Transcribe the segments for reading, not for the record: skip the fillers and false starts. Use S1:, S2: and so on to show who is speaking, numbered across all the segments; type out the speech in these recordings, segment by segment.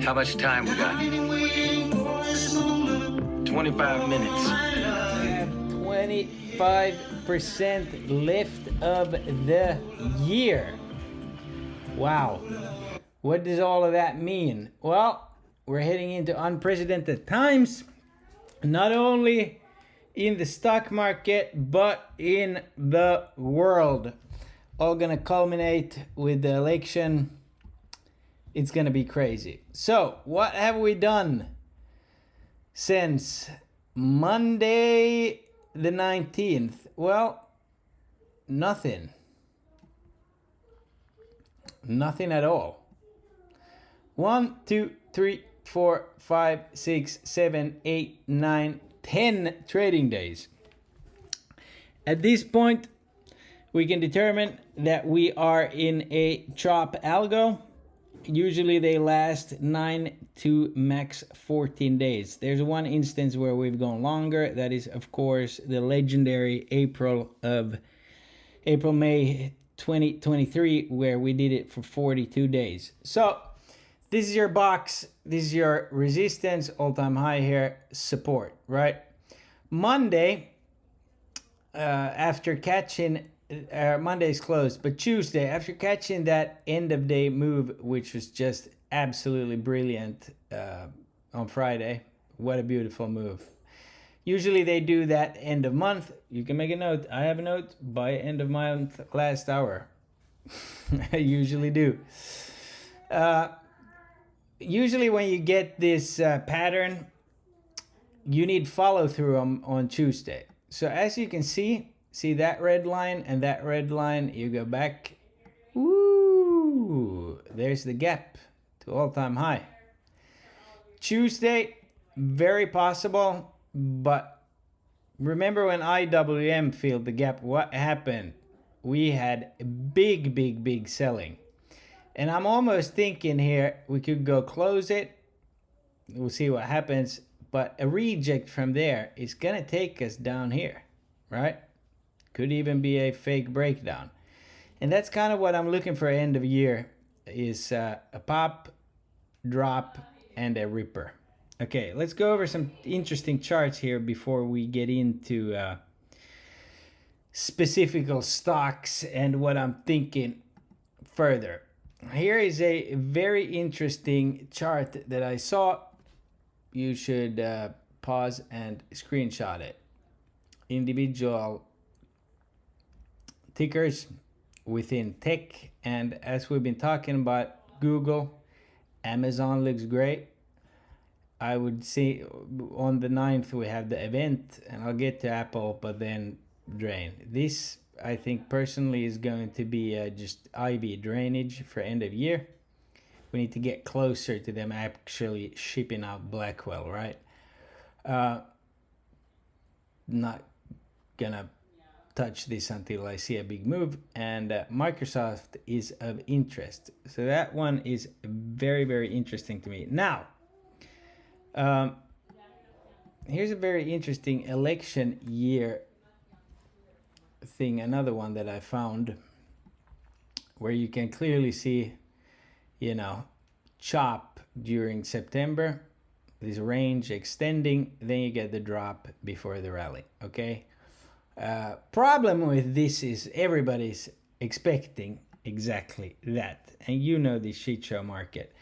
S1: How much time we got? 25 minutes.
S2: 25% left of the year. Wow. What does all of that mean? Well, we're heading into unprecedented times, not only in the stock market, but in the world. All gonna culminate with the election. It's gonna be crazy. So, what have we done since Monday the 19th? Well, nothing. Nothing at all. 1, 2, 3, 4, 5, 6, 7, 8, 9, 10 trading days. At this point, we can determine that we are in a chop algo. Usually they last 9 to max 14 days. There's one instance where we've gone longer. That is, of course, the legendary April-May 2023, where we did it for 42 days. So this is your box. This is your resistance, all-time high here, support, right? Monday, after catching, Monday's closed, but Tuesday, after catching that end of day move, which was just absolutely brilliant on Friday. What a beautiful move. Usually they do that end of month. You can make a note. I have a note by end of month last hour. I usually do. Usually when you get this pattern, you need follow through on Tuesday. So as you can see that red line and that red line, you go back. Woo! There's the gap to all-time high. Tuesday, very possible, but remember when IWM filled the gap, what happened? We had big selling. And I'm almost thinking here, we could go close it. We'll see what happens. But a reject from there is going to take us down here, right? Could even be a fake breakdown. And that's kind of what I'm looking for end of year, is a pop, drop, and a ripper. Okay, let's go over some interesting charts here before we get into specific stocks and what I'm thinking further. Here is a very interesting chart that I saw. You should pause and screenshot it. Individual tickers within tech, and as we've been talking about, Google, Amazon looks great. I would say on the 9th we have the event, and I'll get to Apple, but then drain. This, I think personally, is going to be just IV drainage for end of year. We need to get closer to them actually shipping out Blackwell, right? Not gonna touch this until I see a big move, and Microsoft is of interest. So that one is very interesting to me. Now, here's a very interesting election year thing, another one that I found, where you can clearly see, chop during September, this range extending, then you get the drop before the rally, okay? Problem with this is everybody's expecting exactly that, and the shit show market.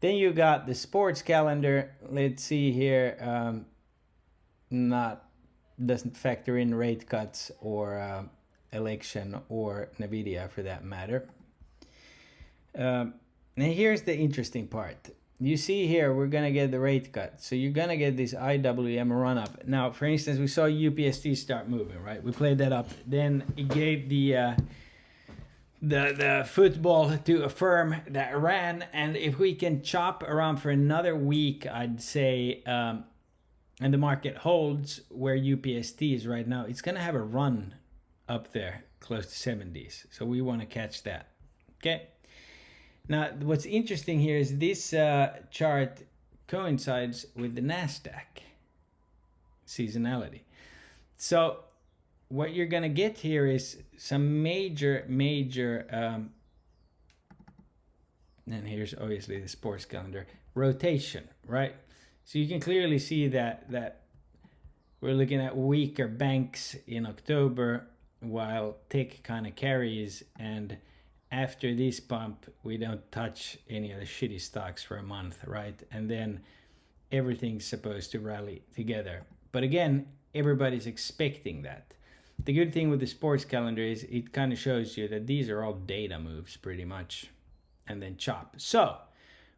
S2: Then you got the sports calendar. Let's see here, doesn't factor in rate cuts or election or Nvidia for that matter. Now here's the interesting part. You see here, we're going to get the rate cut. So you're going to get this IWM run up. Now, for instance, we saw UPST start moving, right? We played that up. Then it gave the football to a firm that ran. And if we can chop around for another week, I'd say, and the market holds where UPST is right now, it's going to have a run up there close to 70s. So we want to catch that. Okay. Now, what's interesting here is this chart coincides with the NASDAQ seasonality. So what you're going to get here is some major And here's obviously the sports calendar rotation, right? So you can clearly see that we're looking at weaker banks in October while tech kind of carries, and after this pump we don't touch any of the shitty stocks for a month, right? And then everything's supposed to rally together. But again, everybody's expecting that. The good thing with the sports calendar is it kind of shows you that these are all data moves pretty much, and then chop. So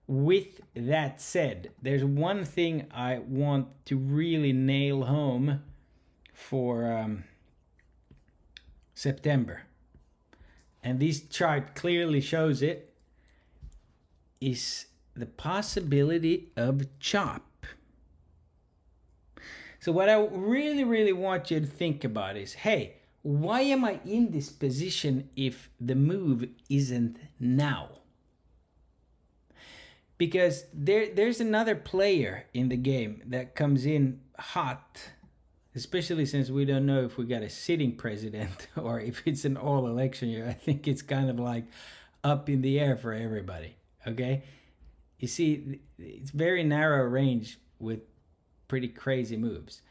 S2: with that said, there's one thing I want to really nail home for September, and this chart clearly shows it, is the possibility of chop. So what I really want you to think about is, hey, why am I in this position if the move isn't now? Because there's another player in the game that comes in hot, especially since we don't know if we got a sitting president or if it's an all election year. I think it's kind of like up in the air for everybody, okay? You see, it's very narrow range with pretty crazy moves.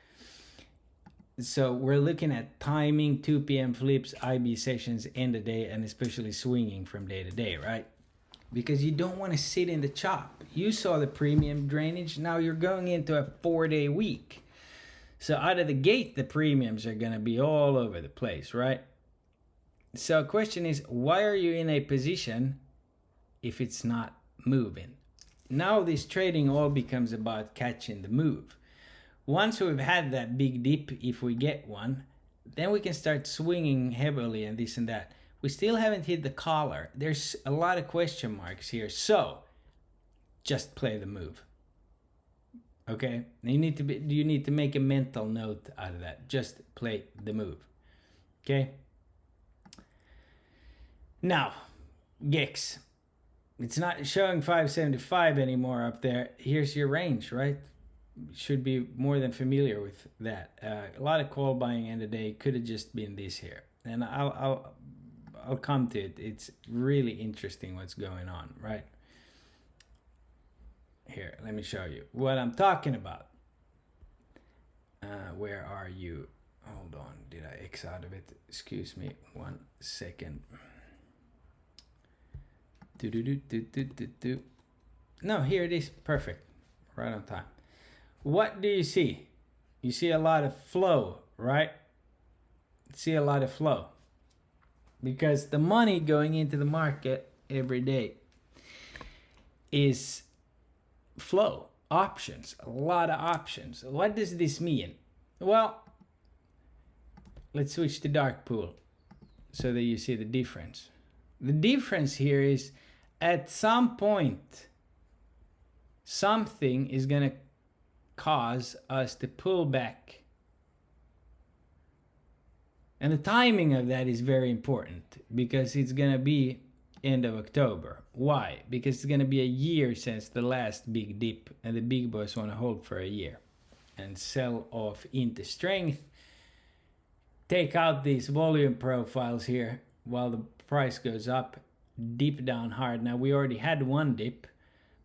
S2: So we're looking at timing, 2 p.m. flips, IB sessions, end of day, and especially swinging from day to day, right? Because you don't want to sit in the chop. You saw the premium drainage. Now you're going into a 4-day week. So out of the gate, the premiums are going to be all over the place, right? So the question is, why are you in a position if it's not moving? Now this trading all becomes about catching the move. Once we've had that big dip, if we get one, then we can start swinging heavily and this and that. We still haven't hit the collar. There's a lot of question marks here. So just play the move. Okay? You need to make a mental note out of that. Just play the move. Okay? Now, GEX. It's not showing 575 anymore up there. Here's your range, right? Should be more than familiar with that. A lot of call buying end of day. Could have just been this here. And I'll come to it. It's really interesting what's going on, right? Here, let me show you what I'm talking about. Where are you? Hold on, did I X out of it? Excuse me, 1 second. No, here it is, perfect, right on time. What do you see? You see a lot of flow, right? See a lot of flow. Because the money going into the market every day is flow, options, a lot of options. What does this mean? Well, let's switch to dark pool so that you see the difference. The difference here is at some point, something is going to cause us to pull back. And the timing of that is very important because it's going to be end of October. Why? Because it's going to be a year since the last big dip, and the big boys want to hold for a year and sell off into strength. Take out these volume profiles here while the price goes up, dip down hard. Now we already had one dip,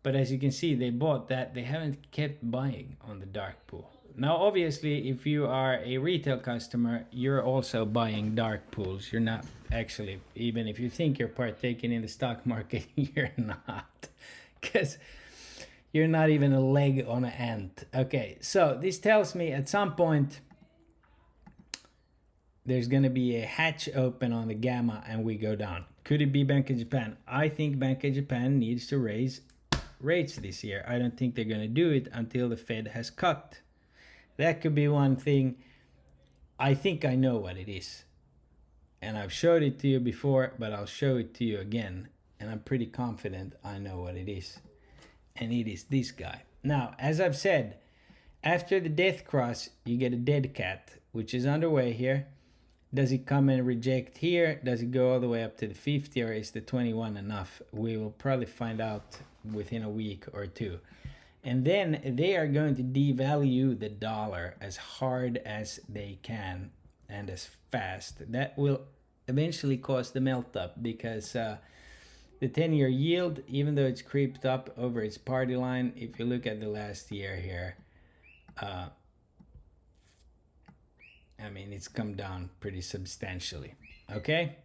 S2: but as you can see, they bought that. They haven't kept buying on the dark pool. Now, obviously, if you are a retail customer, you're also buying dark pools. You're not actually, even if you think you're partaking in the stock market, you're not. Because you're not even a leg on an ant. Okay, so this tells me at some point, there's going to be a hatch open on the gamma and we go down. Could it be Bank of Japan? I think Bank of Japan needs to raise rates this year. I don't think they're going to do it until the Fed has cut. That could be one thing. I think I know what it is. And I've showed it to you before, but I'll show it to you again. And I'm pretty confident I know what it is. And it is this guy. Now, as I've said, after the death cross, you get a dead cat, which is underway here. Does it come and reject here? Does it go all the way up to the 50, or is the 21 enough? We will probably find out within a week or two. And then they are going to devalue the dollar as hard as they can and as fast. That will eventually cause the melt up because The 10-year yield, even though it's creeped up over its party line, if you look at the last year here, I mean, it's come down pretty substantially. Okay?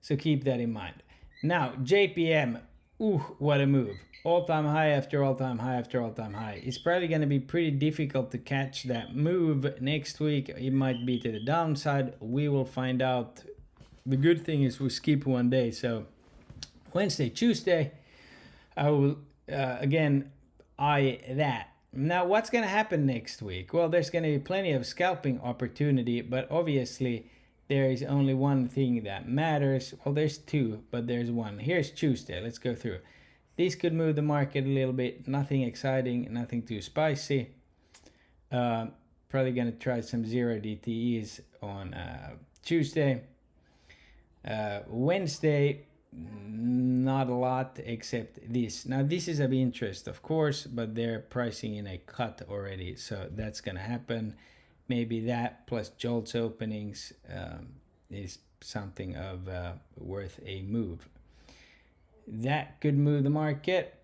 S2: So keep that in mind. Now, JPM, ooh, what a move. All-time high after all-time high after all-time high. It's probably going to be pretty difficult to catch that move next week. It might be to the downside. We will find out. The good thing is we skip one day. So Wednesday, Tuesday, I will again eye that. Now, what's going to happen next week? Well, there's going to be plenty of scalping opportunity, but obviously there is only one thing that matters. Well, there's two, but there's one. Here's Tuesday. Let's go through. This could move the market a little bit. Nothing exciting, nothing too spicy. Probably going to try some zero DTEs on Tuesday. Wednesday, not a lot except this. Now, this is of interest, of course, but they're pricing in a cut already, so that's going to happen. Maybe that plus Jolt's openings is something of worth a move. That could move the market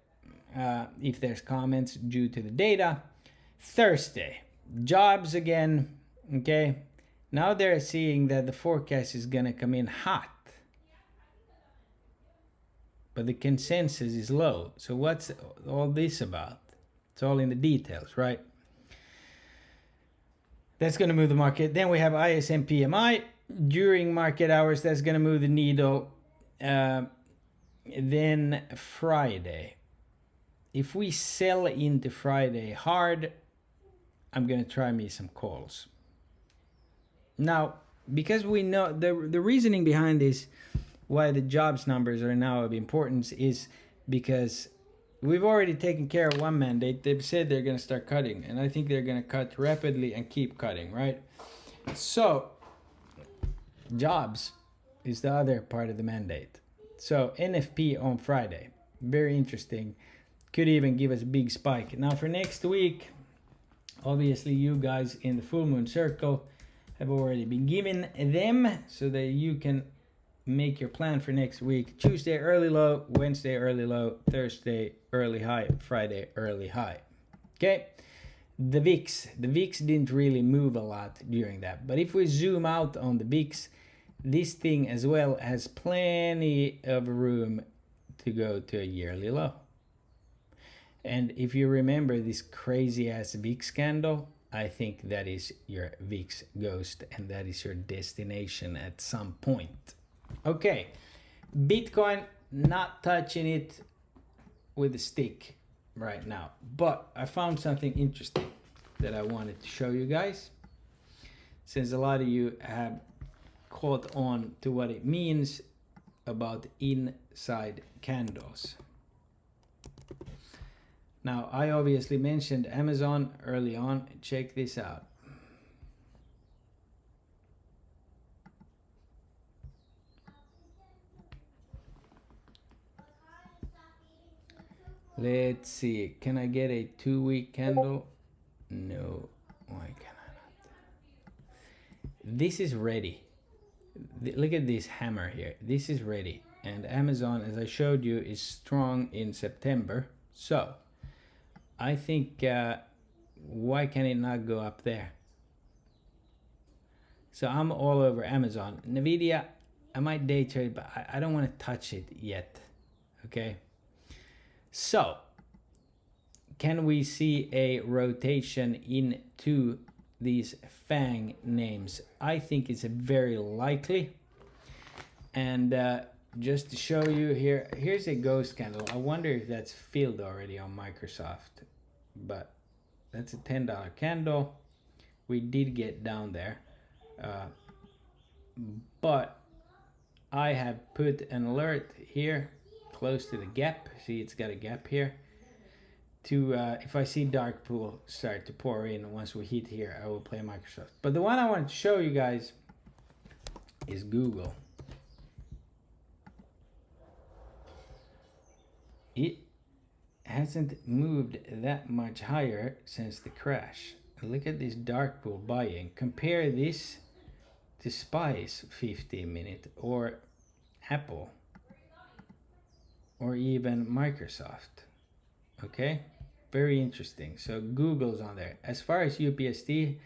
S2: if there's comments due to the data. Thursday, jobs again. Okay, now they're seeing that the forecast is going to come in hot, but the consensus is low. So what's all this about? It's all in the details, right? That's going to move the market. Then we have ISM PMI during market hours. That's going to move the needle. Then Friday. If we sell into Friday hard, I'm going to try me some calls. Now, because we know the reasoning behind this, why the jobs numbers are now of importance, is because we've already taken care of one mandate. They've said they're going to start cutting, and I think they're going to cut rapidly and keep cutting, right? So, jobs is the other part of the mandate. So, NFP on Friday, very interesting. Could even give us a big spike. Now, for next week, obviously, you guys in the full moon circle have already been given them so that you can make your plan for next week. Tuesday early low, Wednesday early low, Thursday early high, Friday early high. Okay, the VIX didn't really move a lot during that, but if we zoom out on the VIX, this thing as well has plenty of room to go to a yearly low. And if you remember this crazy ass VIX scandal, I think that is your VIX ghost, and that is your destination at some point. Okay, Bitcoin, not touching it with a stick right now, but I found something interesting that I wanted to show you guys, since a lot of you have caught on to what it means about inside candles. Now, I obviously mentioned Amazon early on. Check this out. Let's see, can I get a 2-week candle? No, why can I not? This is ready. Look at this hammer here. This is ready. And Amazon, as I showed you, is strong in September. So, I think, why can it not go up there? So I'm all over Amazon. NVIDIA, I might day trade, but I don't want to touch it yet. Okay? So, can we see a rotation into these FANG names? I think it's very likely. And just to show you here, here's a ghost candle. I wonder if that's filled already on Microsoft. But that's a $10 candle. We did get down there. But I have put an alert here close to the gap. See, it's got a gap here. To if I see dark pool start to pour in once we hit here, I will play Microsoft. But the one I want to show you guys is Google. It hasn't moved that much higher since the crash. Look at this dark pool buying. Compare this to SPY's 15-minute or Apple. or even Microsoft. Okay, very interesting. So Google's on there. As far as UPST,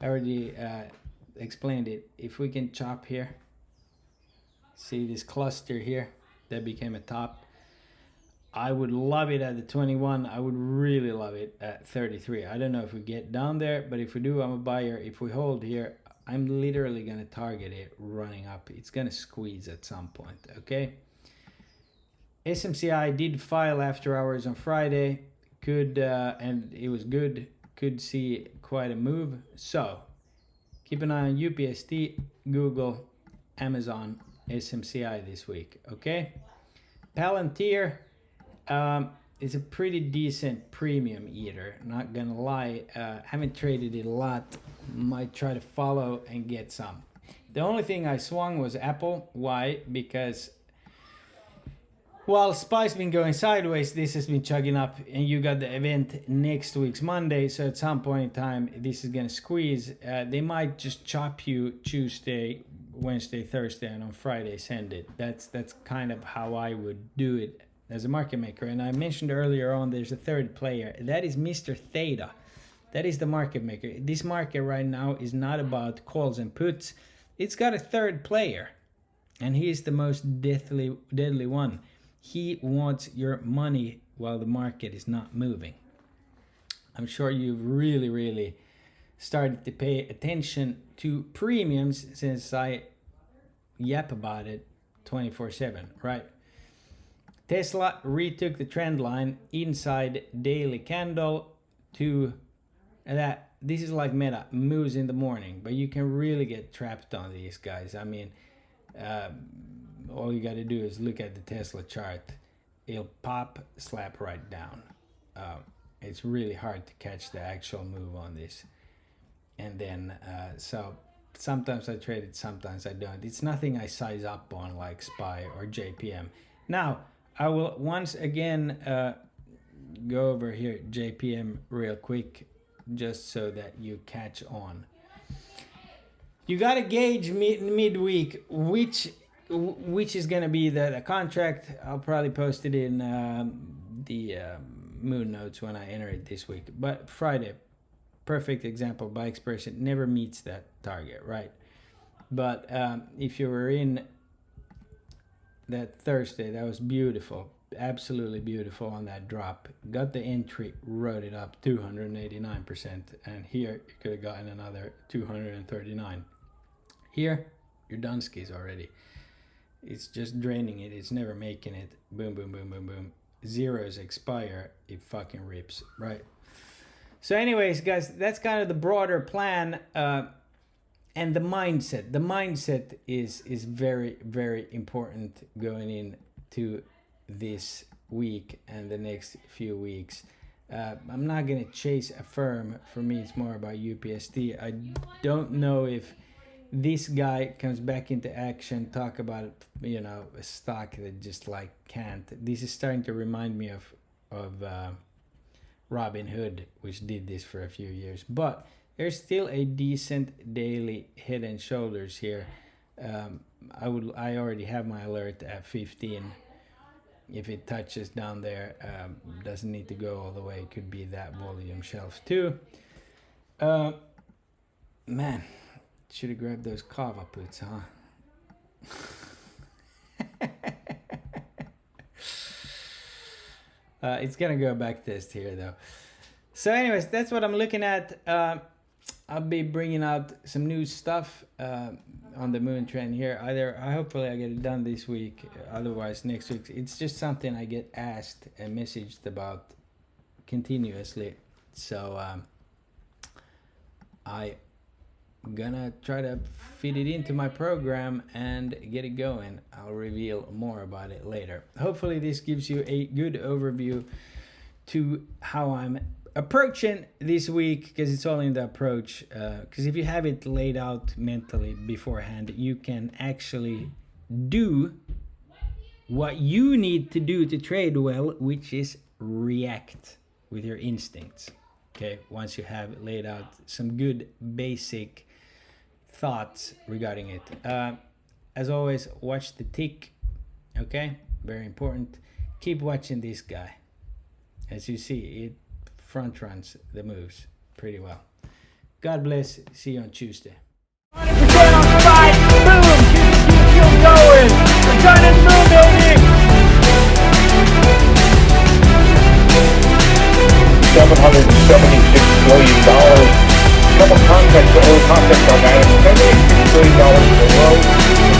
S2: I already explained it. If we can chop here, see this cluster here that became a top. I would love it at the 21. I would really love it at 33. I don't know if we get down there, but if we do, I'm a buyer. If we hold here, I'm literally going to target it running up. It's going to squeeze at some point, okay? SMCI did file after hours on Friday. Could, and it was good. Could see quite a move. So keep an eye on UPST, Google, Amazon, SMCI this week, okay? Palantir is a pretty decent premium eater, not gonna lie. Haven't traded it a lot, might try to follow and get some. The only thing I swung was Apple. Why? Because while SPY's been going sideways, this has been chugging up, and you got the event next week's Monday, so at some point in time this is gonna squeeze. They might just chop you Tuesday, Wednesday, Thursday, and on Friday send it. That's kind of how I would do it as a market maker. And I mentioned earlier on there's a third player. That is Mr. Theta. That is the market maker. This market right now is not about calls and puts. It's got a third player, and he is the most deadly one. He wants your money while the market is not moving. I'm sure you've really started to pay attention to premiums since I yap about it 24/7, right? Tesla retook the trend line inside daily candle to that. This is like Meta, moves in the morning, but you can really get trapped on these guys. I mean, all you got to do is look at the Tesla chart. It'll pop, slap right down. It's really hard to catch the actual move on this. And then, so sometimes I trade it, sometimes I don't. It's nothing I size up on like SPY or JPM. Now, I will once again go over here JPM real quick, just so that you catch on. You got to gauge midweek which is going to be the contract. I'll probably post it in the moon notes when I enter it this week. But Friday, perfect example. By expression, never meets that target, right? But if you were in that Thursday, that was beautiful, absolutely beautiful on that drop. Got the entry, wrote it up 289%, and here you could have gotten another 239. Here, your Dunskies already. It's just draining it. It's never making it. Boom, boom, boom, boom, boom. Zeros expire. It fucking rips, right? So anyways, guys, that's kind of the broader plan. And the mindset. The mindset is very, very important going into this week and the next few weeks. I'm not going to chase a firm. For me, it's more about UPST. I don't know if this guy comes back into action, talk about, you know, a stock that just like can't. This is starting to remind me of Robinhood, which did this for a few years. But there's still a decent daily head and shoulders here. I already have my alert at 15. If it touches down there, doesn't need to go all the way. It could be that volume shelf too. Man, should have grabbed those kava puts, huh? It's gonna go back test here though. So anyways, that's what I'm looking at. I'll be bringing out some new stuff on the moon trend here. Hopefully I get it done this week. Otherwise next week. It's just something I get asked and messaged about continuously. So I gonna try to fit it into my program and get it going. I'll reveal more about it later. Hopefully this gives you a good overview to how I'm approaching this week, because it's all in the approach. Because if you have it laid out mentally beforehand, you can actually do what you need to do to trade well, which is react with your instincts. Okay, once you have laid out some good basic thoughts regarding it. As always, watch the tick. Okay, very important. keep watching this guy. As you see, it front runs the moves pretty well. God bless. See you on Tuesday.
S3: 100% on the right. Boom. Keep going. We're trying to move, baby.
S4: $776 billion. Couple concepts on that. $76 billion in a row.